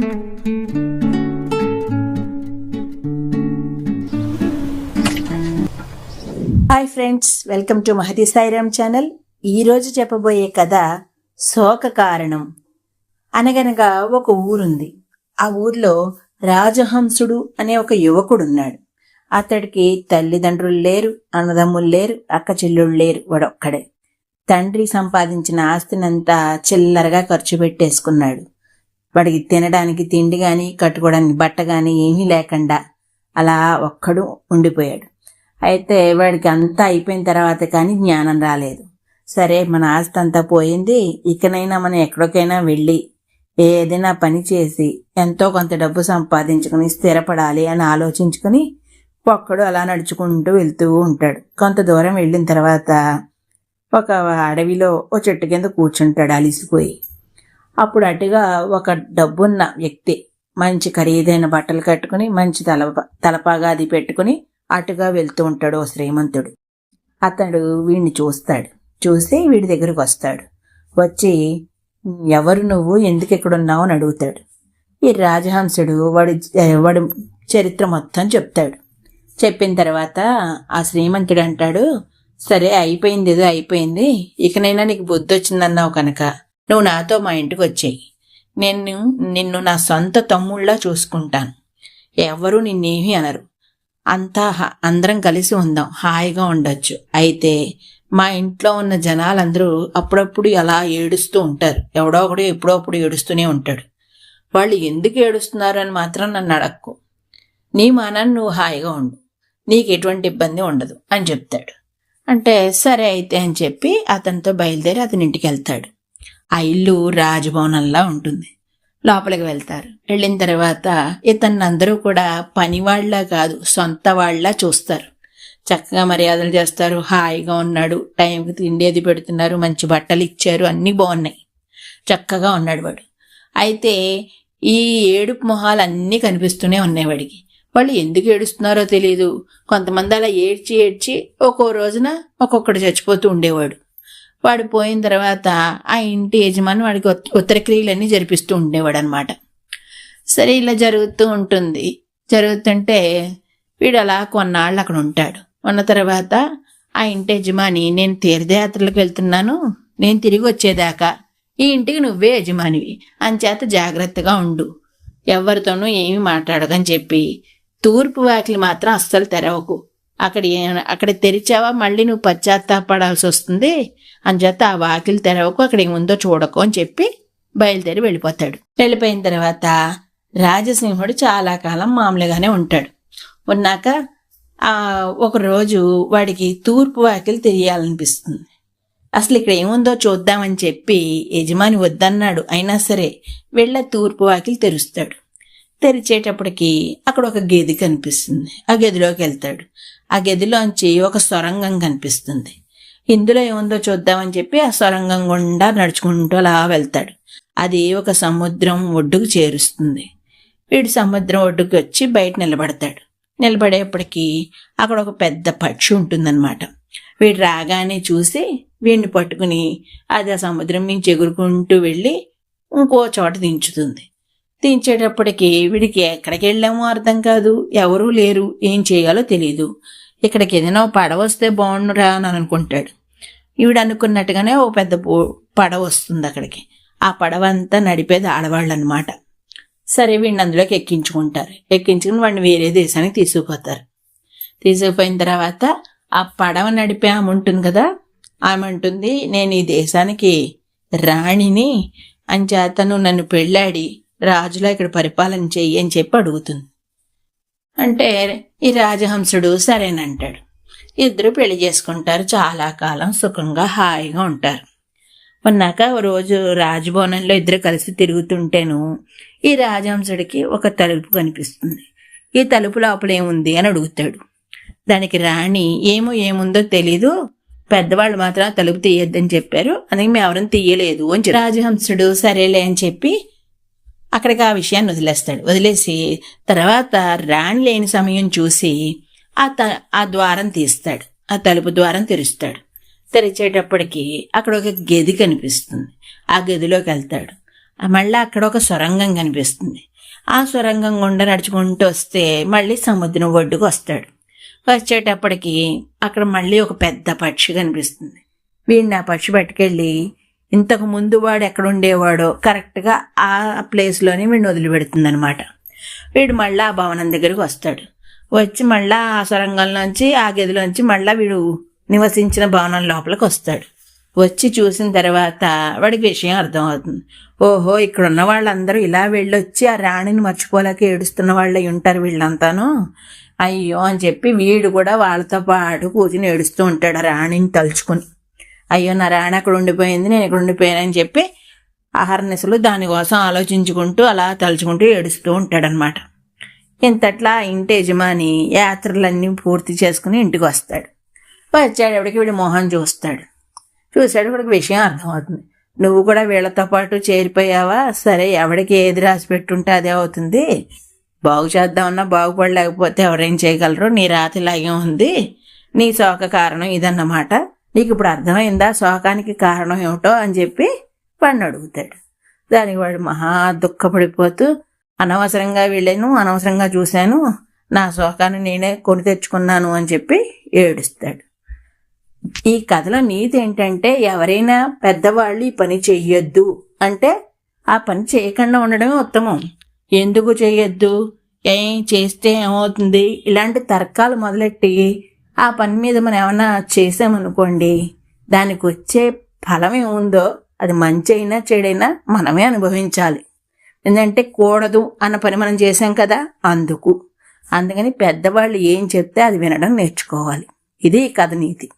Hi friends, welcome to Mahathi Sairam channel. ఈరోజు చెప్పబోయే కథ శోక కారణం. అనగనగా ఒక ఊరుంది. ఆ ఊర్లో రాజహంసుడు అనే ఒక యువకుడున్నాడు. అతడికి తల్లిదండ్రులు లేరు, అన్నదమ్ములు లేరు, అక్క చెల్లెళ్ళు లేరు. వాడొక్కడే. తండ్రి సంపాదించిన ఆస్తినంతా చిల్లరగా ఖర్చు పెట్టేసుకున్నాడు. వాడికి తినడానికి తిండి గాని, కట్టుకోవడానికి బట్ట గాని ఏమీ లేకుండా అలా ఒక్కడు ఉండిపోయాడు. అయితే వాడికి అంతా అయిపోయిన తర్వాత కానీ జ్ఞానం రాలేదు. సరే, మన ఆస్తి అంతా పోయింది, ఇకనైనా మనం ఎక్కడికైనా వెళ్ళి ఏదైనా పని చేసి ఎంతో కొంత డబ్బు సంపాదించుకుని స్థిరపడాలి అని ఆలోచించుకుని ఒక్కడు అలా నడుచుకుంటూ వెళ్తూ ఉంటాడు. కొంత దూరం వెళ్ళిన తర్వాత ఒక అడవిలో ఓ చెట్టు కింద కూర్చుంటాడు అలిసిపోయి. అప్పుడు అటుగా ఒక డబ్బున్న వ్యక్తి మంచి ఖరీదైన బట్టలు కట్టుకుని మంచి తలపాగా అది పెట్టుకుని అటుగా వెళ్తూ ఉంటాడు ఓ శ్రీమంతుడు. అతడు వీడిని చూస్తాడు. చూసి వీడి దగ్గరకు వస్తాడు. వచ్చి, ఎవరు నువ్వు, ఎందుకు ఎక్కడున్నావు అని అడుగుతాడు. ఈ రాజహంసుడు వాడి చరిత్ర మొత్తం చెప్తాడు. చెప్పిన తర్వాత ఆ శ్రీమంతుడు అంటాడు, సరే అయిపోయింది, ఏదో అయిపోయింది, ఇకనైనా నీకు బుద్ధి వచ్చిందన్నావు కనుక నువ్వు నాతో మా ఇంటికి వచ్చేయి. నేను నిన్ను నా సొంత తమ్ముళ్ళా చూసుకుంటాను. ఎవరు నిన్నేమీ అనరు. అంతా అందరం కలిసి ఉందాం, హాయిగా ఉండొచ్చు. అయితే మా ఇంట్లో ఉన్న జనాలందరూ అప్పుడప్పుడు అలా ఏడుస్తూ ఉంటారు. ఎవడో ఒకడు ఎప్పుడప్పుడు ఏడుస్తూనే ఉంటాడు. వాళ్ళు ఎందుకు ఏడుస్తున్నారు అని మాత్రం నన్ను అడక్కు. నీ మానాన్ని నువ్వు హాయిగా ఉండు, నీకు ఎటువంటి ఇబ్బంది ఉండదు అని చెప్తాడు. అంటే సరే అయితే అని చెప్పి అతనితో బయలుదేరి అతని ఇంటికి వెళ్తాడు. ఆ ఇల్లు రాజభవనంలా ఉంటుంది. లోపలికి వెళ్తారు. వెళ్ళిన తర్వాత ఇతన్ని అందరూ కూడా పనివాళ్లా కాదు, సొంత వాళ్ళ చూస్తారు. చక్కగా మర్యాదలు చేస్తారు. హాయిగా ఉన్నాడు, టైంకి తిండి అది పెడుతున్నారు, మంచి బట్టలు ఇచ్చారు, అన్నీ బాగున్నాయి. చక్కగా ఉన్నాడు వాడు. అయితే ఈ ఏడుపు మొహాలు అన్నీ కనిపిస్తూనే ఉన్నాయి వాడికి. వాళ్ళు ఎందుకు ఏడుస్తున్నారో తెలియదు. కొంతమంది అలా ఏడ్చి ఏడ్చి ఒక్కో రోజున ఒక్కొక్కడు చచ్చిపోతూ ఉండేవాడు. వాడు పోయిన తర్వాత ఆ ఇంటి యజమాని వాడికి ఉత్తరక్రియలన్నీ జరిపిస్తూ ఉండేవాడు అనమాట. సరే, ఇలా జరుగుతూ ఉంటుంది. జరుగుతుంటే వీడు అలా కొన్నాళ్ళు అక్కడ ఉంటాడు. ఉన్న తర్వాత ఆ ఇంటి యజమాని, నేను తీర్థయాత్రలకు వెళ్తున్నాను, నేను తిరిగి వచ్చేదాకా ఈ ఇంటికి నువ్వే యజమానివి, అంచేత జాగ్రత్తగా ఉండు, ఎవరితోనూ ఏమీ మాట్లాడకని చెప్పి తూర్పు వాకిలి మాత్రం అస్సలు తెరవకు. అక్కడ తెరిచావా మళ్ళీ నువ్వు పశ్చాత్తాపడాల్సి వస్తుంది, అంచేత ఆ వాకిలి తెరవకు, అక్కడ ఏముందో చూడకు అని చెప్పి బయలుదేరి వెళ్ళిపోతాడు. వెళ్ళిపోయిన తర్వాత రాజసింహుడు చాలా కాలం మామూలుగానే ఉంటాడు. ఉన్నాక ఒకరోజు వాడికి తూర్పు వాకిలి తెలియాలనిపిస్తుంది. అసలు ఇక్కడ ఏముందో చూద్దామని చెప్పి యజమాని వద్దన్నాడు. అయినా సరే వెళ్ళ తూర్పు వాకిలి తెరుస్తాడు. తెరిచేటప్పటికి అక్కడ ఒక గది కనిపిస్తుంది. ఆ గదిలోకి వెళ్తాడు. ఆ గదిలోంచి ఒక సొరంగం కనిపిస్తుంది. ఇందులో ఏముందో చూద్దామని చెప్పి ఆ సొరంగం గుండా నడుచుకుంటూ అలా వెళ్తాడు. అది ఒక సముద్రం ఒడ్డుకు చేరుస్తుంది. వీడు సముద్రం ఒడ్డుకు వచ్చి బయట నిలబడతాడు. నిలబడేప్పటికీ అక్కడ ఒక పెద్ద పక్షి ఉంటుందన్నమాట. వీడు రాగానే చూసి వీడిని పట్టుకుని అది ఆ సముద్రం నుంచి ఎగురుకుంటూ వెళ్ళి ఇంకో చోట దించుతుంది. దించేటప్పటికి వీడికి ఎక్కడికి వెళ్ళామో అర్థం కాదు, ఎవరూ లేరు, ఏం చేయాలో తెలీదు. ఇక్కడికి ఏదైనా పడవ వస్తే బాగుండురా అని అనుకుంటాడు. ఈవిడ అనుకున్నట్టుగానే ఓ పెద్ద పడవ వస్తుంది అక్కడికి. ఆ పడవ అంతా నడిపేది ఆడవాళ్ళు అనమాట. సరే, వీడిని అందులోకి ఎక్కించుకుంటారు. ఎక్కించుకుని వాడిని వేరే దేశానికి తీసుకుపోతారు. తీసుకుపోయిన తర్వాత ఆ పడవ నడిపే ఆమె ఉంటుంది కదా, ఆమె అంటుంది, నేను ఈ దేశానికి రాణిని, అంచేతను నన్ను పెళ్ళాడి రాజులా ఇక్కడ పరిపాలన చెయ్యి అని చెప్పి అడుగుతుంది. అంటే ఈ రాజహంసుడు సరేనంటాడు. ఇద్దరు పెళ్లి చేసుకుంటారు. చాలా కాలం సుఖంగా హాయిగా ఉంటారు. ఉన్నాక ఓ రోజు రాజభవనంలో ఇద్దరు కలిసి తిరుగుతుంటేను ఈ రాజహంసుడికి ఒక తలుపు కనిపిస్తుంది. ఈ తలుపు లోపల ఏముంది అని అడుగుతాడు. దానికి రాణి, ఏముందో తెలీదు, పెద్దవాళ్ళు మాత్రం తలుపు తీయొద్దని చెప్పారు, అందుకే మేము ఎవరిని తీయలేదు అని చెప్పి రాజహంసుడు సరేలే అని చెప్పి అక్కడికి ఆ విషయాన్ని వదిలేస్తాడు. వదిలేసి తర్వాత రాణి లేని సమయం చూసి ఆ ద్వారం తీస్తాడు. ఆ తలుపు ద్వారం తెరుస్తాడు. తెరిచేటప్పటికి అక్కడ ఒక గది కనిపిస్తుంది. ఆ గదిలోకి వెళ్తాడు. మళ్ళీ అక్కడ ఒక సొరంగం కనిపిస్తుంది. ఆ సొరంగం గుండా నడుచుకుంటూ వస్తే మళ్ళీ సముద్రం ఒడ్డుకు వస్తాడు. వచ్చేటప్పటికి అక్కడ మళ్ళీ ఒక పెద్ద పక్షి కనిపిస్తుంది. వీడిని ఆ పక్షి పట్టుకెళ్ళి ఇంతకు ముందు వాడు ఎక్కడ ఉండేవాడో కరెక్ట్గా ఆ ప్లేస్లోనే వీడిని వదిలిపెడుతుంది అనమాట. వీడు మళ్ళీ ఆ భవనం దగ్గరికి వస్తాడు. వచ్చి మళ్ళీ ఆ సొరంగంలోంచి ఆ గదిలోంచి మళ్ళీ వీడు నివసించిన భవనం లోపలికి వస్తాడు. వచ్చి చూసిన తర్వాత వాడికి విషయం అర్థమవుతుంది. ఓహో, ఇక్కడ ఉన్న వాళ్ళందరూ ఇలా వెళ్ళొచ్చి ఆ రాణిని మర్చిపోలేక ఏడుస్తున్న వాళ్ళు ఉంటారు వీళ్ళంతాను, అయ్యో అని చెప్పి వీడు కూడా వాళ్ళతో పాటు కూర్చుని ఏడుస్తూ ఉంటాడు ఆ రాణిని తలుచుకుని. అయ్యో, నా రాణి అక్కడ ఉండిపోయింది, నేను ఇక్కడ ఉండిపోయానని చెప్పి అహర్నిశలు దానికోసం ఆలోచించుకుంటూ అలా తలుచుకుంటూ ఏడుస్తూ ఉంటాడనమాట. ఇంతట్లా ఇంటి యజమాని యాత్రలన్నీ పూర్తి చేసుకుని ఇంటికి వస్తాడు. వచ్చేటప్పటికి వీడి మొహం చూశాడు. వాడికి విషయం అర్థమవుతుంది. నువ్వు కూడా వీళ్ళతో పాటు చేరిపోయావా? సరే, ఎవడికి ఏది రాసి పెట్టుంటే అదే అవుతుంది. బాగు చేద్దామన్నా బాగుపడలేకపోతే ఎవరేం చేయగలరు? నీ రాత ఇలాగే ఉంది. నీ శోక కారణం ఇదన్నమాట. నీకు ఇప్పుడు అర్థమైందా శోకానికి కారణం ఏమిటో అని చెప్పి వాడిని అడుగుతాడు. దానికి వాడు మహా దుఃఖపడిపోతూ, అనవసరంగా వెళ్ళాను, అనవసరంగా చూశాను, నా శోకాన్ని నేనే కొని తెచ్చుకున్నాను అని చెప్పి ఏడుస్తాడు. ఈ కథలో నీతి ఏంటంటే, ఎవరైనా పెద్దవాళ్ళు ఈ పని చెయ్యొద్దు అంటే ఆ పని చేయకుండా ఉండడమే ఉత్తమం. ఎందుకు చెయ్యొద్దు, ఏం చేస్తే ఏమవుతుంది, ఇలాంటి తర్కాలు మొదలెట్టి ఆ పని మీద మనం ఏమన్నా చేసామనుకోండి, దానికి వచ్చే ఫలం ఏముందో అది మంచి అయినా చెడైనా మనమే అనుభవించాలి. ఎందుకంటే కూడదు అన్న పని మనం చేసాం కదా, అందుకని పెద్దవాళ్ళు ఏం చెప్తే అది వినడం నేర్చుకోవాలి. ఇది కథ నీతి.